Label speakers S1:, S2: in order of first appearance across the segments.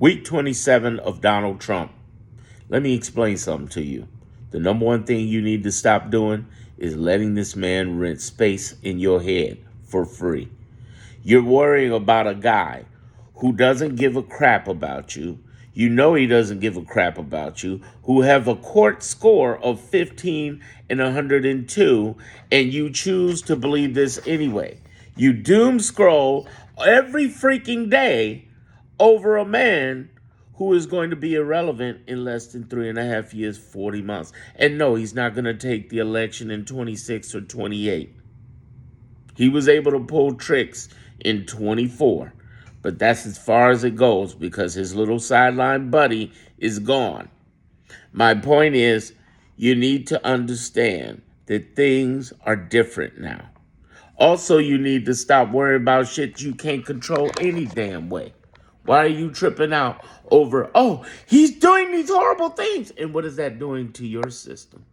S1: Week 27 of Donald Trump. Let me explain something to you. The number one thing you need to stop doing is letting this man rent space in your head for free. You're worrying about a guy who doesn't give a crap about you. You know he doesn't give a crap about you, who have a court score of 15 and 102, and you choose to believe this anyway. You doom scroll every freaking day over a man who is going to be irrelevant in less than 3.5 years, 40 months. And no, he's not going to take the election in 26 or 28. He was able to pull tricks in 24, but that's as far as it goes because his little sideline buddy is gone. My point is, you need to understand that things are different now. Also, you need to stop worrying about shit you can't control any damn way. Why are you tripping out over, oh, he's doing these horrible things? And what is that doing to your system?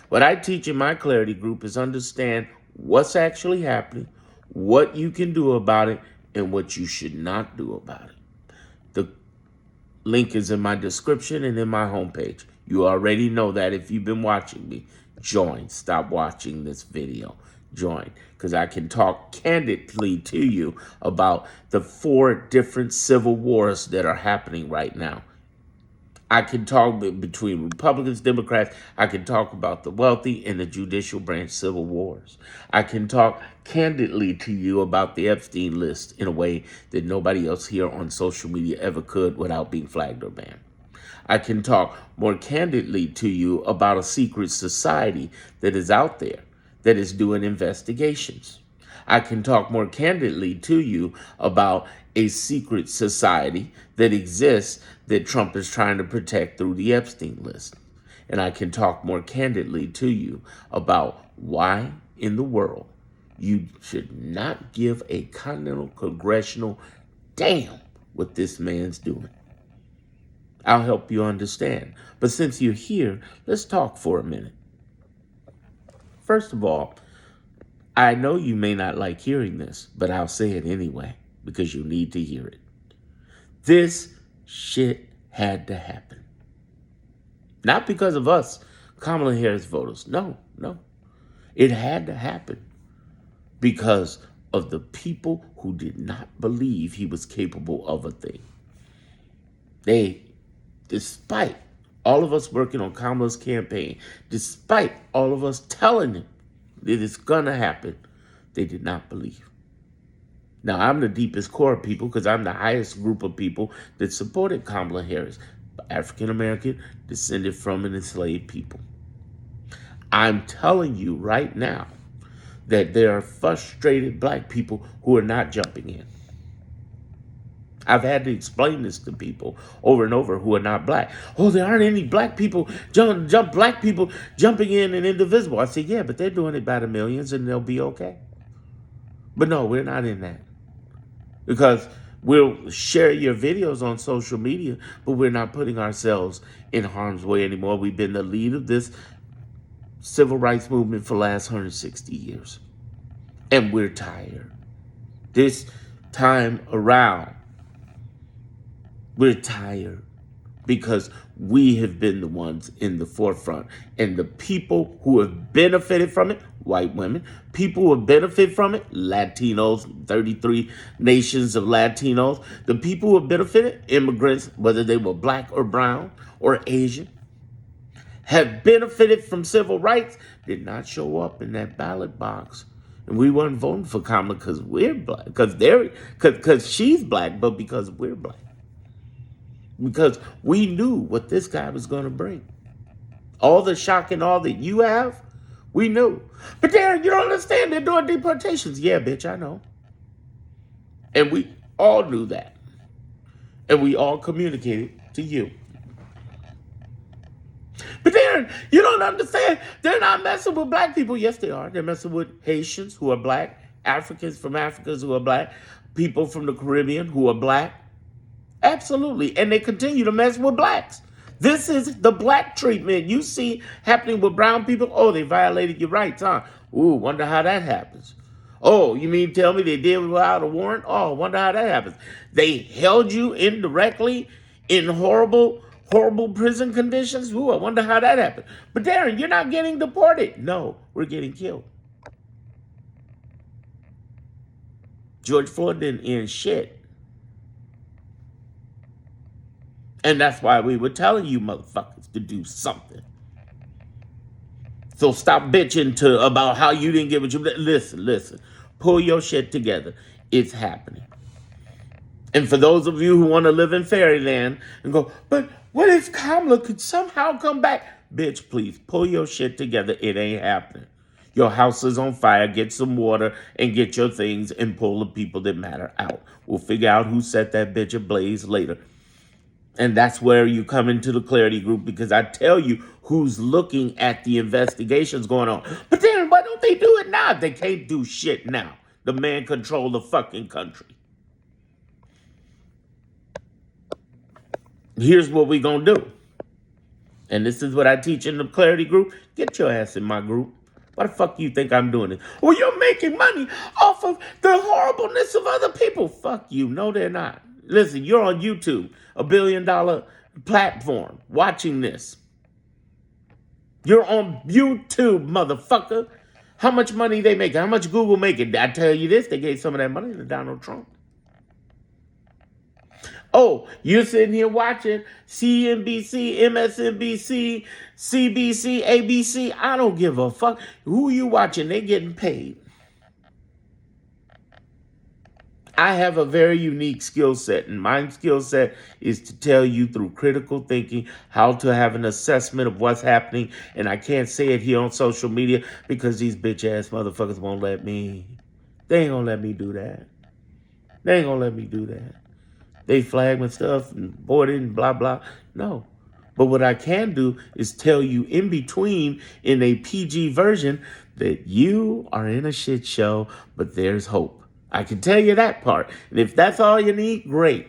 S1: What I teach in my clarity group is understand what's actually happening, what you can do about it, and what you should not do about it. The link is in my description and in my homepage. You already know that if you've been watching me. Join. Stop watching this video. Join, because I can talk candidly to you about the 4 different civil wars that are happening right now. I can talk between Republicans, Democrats. I can talk about the wealthy and the judicial branch civil wars. I can talk candidly to you about the Epstein list in a way that nobody else here on social media ever could without being flagged or banned. I can talk more candidly to you about a secret society that is out there that is doing investigations. I can talk more candidly to you about a secret society that exists that Trump is trying to protect through the Epstein list. And I can talk more candidly to you about why in the world you should not give a continental congressional damn what this man's doing. I'll help you understand. But since you're here, let's talk for a minute. First of all, I know you may not like hearing this, but I'll say it anyway because you need to hear it. This shit had to happen. Not because of us, Kamala Harris voters. No. It had to happen because of the people who did not believe he was capable of a thing. Despite all of us working on Kamala's campaign, despite all of us telling him that it's going to happen, they did not believe. Now, I'm the deepest core of people because I'm the highest group of people that supported Kamala Harris, African-American, descended from an enslaved people. I'm telling you right now that there are frustrated black people who are not jumping in. I've had to explain this to people over and over who are not black. Oh, there aren't any black people, black people jumping in and indivisible. I say, yeah, but they're doing it by the millions and they'll be okay. But no, we're not in that. Because we'll share your videos on social media, but we're not putting ourselves in harm's way anymore. We've been the lead of this civil rights movement for the last 160 years. And we're tired. This time around, we're tired because we have been the ones in the forefront. And the people who have benefited from it, white women, people who have benefited from it, Latinos, 33 nations of Latinos, the people who have benefited, immigrants, whether they were black or brown or Asian, have benefited from civil rights, did not show up in that ballot box. And we weren't voting for Kamala because we're black, because she's black, but because we're black. Because we knew what this guy was going to bring. All the shock and all that you have, we knew. But Darren, you don't understand. They're doing deportations. Yeah, bitch, I know. And we all knew that. And we all communicated to you. But Darren, you don't understand. They're not messing with black people. Yes, they are. They're messing with Haitians who are black, Africans from Africa who are black, people from the Caribbean who are black. Absolutely. And they continue to mess with blacks. This is the black treatment you see happening with brown people. Oh, they violated your rights, huh? Ooh, wonder how that happens. Oh, you mean tell me they did without a warrant? Oh, I wonder how that happens. They held you indirectly in horrible, horrible prison conditions? Ooh, I wonder how that happened. But Darren, you're not getting deported. No, we're getting killed. George Floyd didn't end shit. And that's why we were telling you motherfuckers to do something. So stop bitching about how you didn't get what you... Listen. Pull your shit together. It's happening. And for those of you who want to live in fairyland and go, but what if Kamala could somehow come back? Bitch, please, pull your shit together. It ain't happening. Your house is on fire. Get some water and get your things and pull the people that matter out. We'll figure out who set that bitch ablaze later. And that's where you come into the clarity group, because I tell you who's looking at the investigations going on. But then why don't they do it now? They can't do shit now. The man controls the fucking country. Here's what we gonna do. And this is what I teach in the clarity group. Get your ass in my group. Why the fuck you think I'm doing this? Well, you're making money off of the horribleness of other people. Fuck you. No, they're not. Listen, you're on YouTube, $1 billion platform, watching this. You're on YouTube, motherfucker. How much money they making? How much Google making? I tell you this, they gave some of that money to Donald Trump. Oh, you're sitting here watching CNBC, MSNBC, CBC, ABC. I don't give a fuck. Who you watching? They getting paid. I have a very unique skill set, and my skill set is to tell you through critical thinking how to have an assessment of what's happening. And I can't say it here on social media because these bitch ass motherfuckers won't let me. They ain't gonna let me do that. They ain't gonna let me do that. They flag my stuff and board it and blah, blah. No. But what I can do is tell you in between, in a PG version, that you are in a shit show, but there's hope. I can tell you that part. And if that's all you need, great.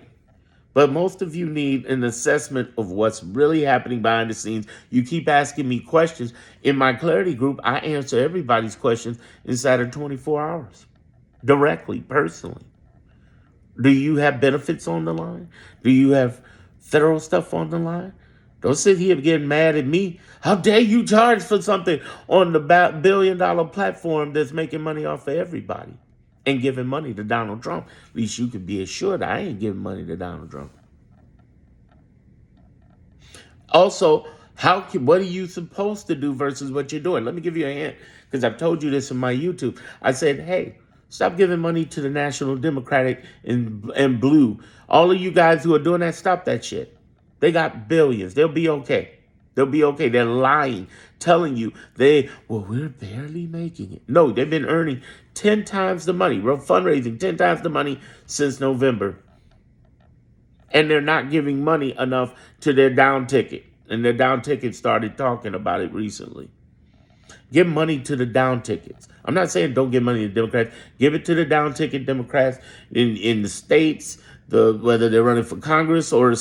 S1: But most of you need an assessment of what's really happening behind the scenes. You keep asking me questions. In my clarity group, I answer everybody's questions inside of 24 hours. Directly, personally. Do you have benefits on the line? Do you have federal stuff on the line? Don't sit here getting mad at me. How dare you charge for something on the $1 billion platform that's making money off of everybody and giving money to Donald Trump? At least you can be assured I ain't giving money to Donald Trump. Also, what are you supposed to do versus what you're doing? Let me give you a hint, because I've told you this in my YouTube. I said, hey, stop giving money to the National Democratic and Blue. All of you guys who are doing that, stop that shit. They got billions. They'll be okay. They'll be okay. They're lying, telling you we're barely making it. No, they've been earning 10 times the money. We're fundraising 10 times the money since November. And they're not giving money enough to their down ticket. And their down ticket started talking about it recently. Give money to the down tickets. I'm not saying don't give money to Democrats. Give it to the down ticket Democrats in the states, whether they're running for Congress or the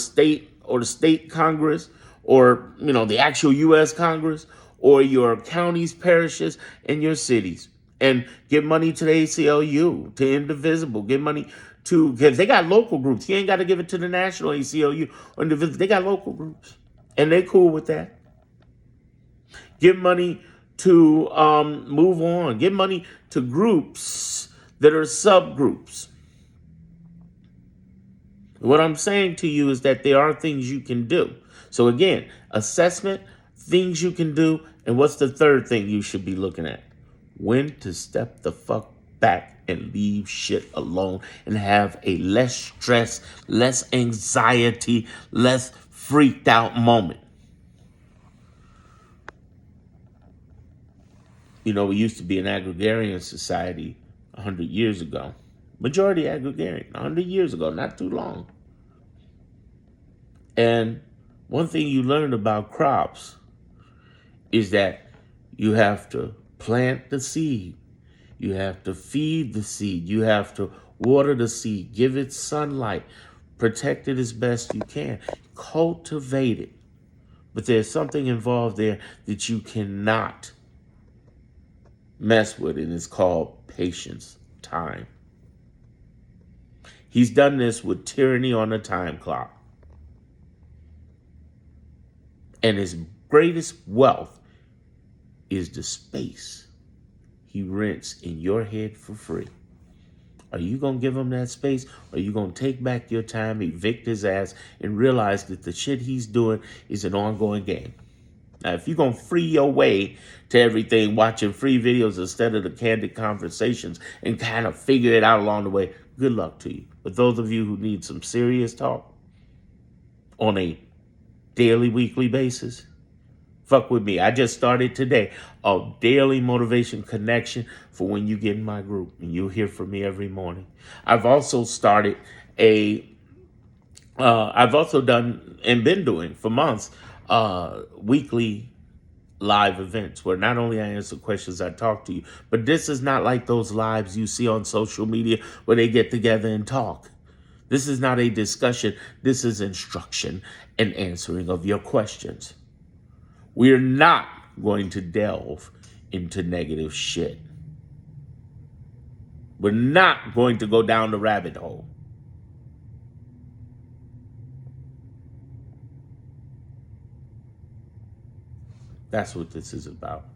S1: state Congress, or the actual U.S. Congress, or your counties, parishes, and your cities. And give money to the ACLU, to Indivisible. Give money because they got local groups. You ain't got to give it to the national ACLU or Indivisible. They got local groups, and they cool with that. Give money to move on. Give money to groups that are subgroups. What I'm saying to you is that there are things you can do. So again, assessment, things you can do, and what's the third thing you should be looking at? When to step the fuck back and leave shit alone and have a less stress, less anxiety, less freaked out moment. We used to be an agrarian society 100 years ago. Majority agrarian, 100 years ago, not too long. And one thing you learn about crops is that you have to plant the seed. You have to feed the seed. You have to water the seed, give it sunlight, protect it as best you can, cultivate it. But there's something involved there that you cannot mess with, and it's called patience. time. He's done this with tyranny on a time clock. And his greatest wealth is the space he rents in your head for free. Are you going to give him that space? Or are you going to take back your time, evict his ass, and realize that the shit he's doing is an ongoing game? Now, if you're going to free your way to everything, watching free videos instead of the candid conversations and kind of figure it out along the way, good luck to you. But those of you who need some serious talk on a daily, weekly basis, fuck with me. I just started today a daily motivation connection for when you get in my group, and you'll hear from me every morning. I've also started I've also done and been doing for months weekly live events where not only I answer questions, I talk to you, but this is not like those lives you see on social media where they get together and talk. This is not a discussion. This is instruction and answering of your questions. We're not going to delve into negative shit. We're not going to go down the rabbit hole. That's what this is about.